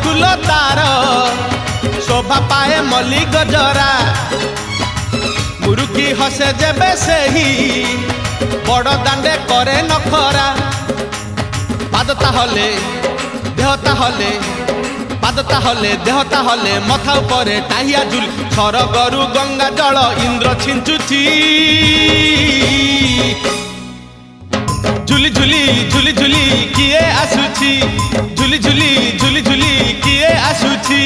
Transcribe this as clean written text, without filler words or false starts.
full तार शोभा पाए मल्ली गजरा मुरुकी हसे जेबे सेही बड़ दांडे करे नखरा पादता हले देहता हले पादता हले देहता हले मथा उपरे टाहिया झुल सरगरु गंगा जल इंद्र छिंचुची झुली झुली झुली झुली किए आसुची झुली झुली झुली झुली किए आसुची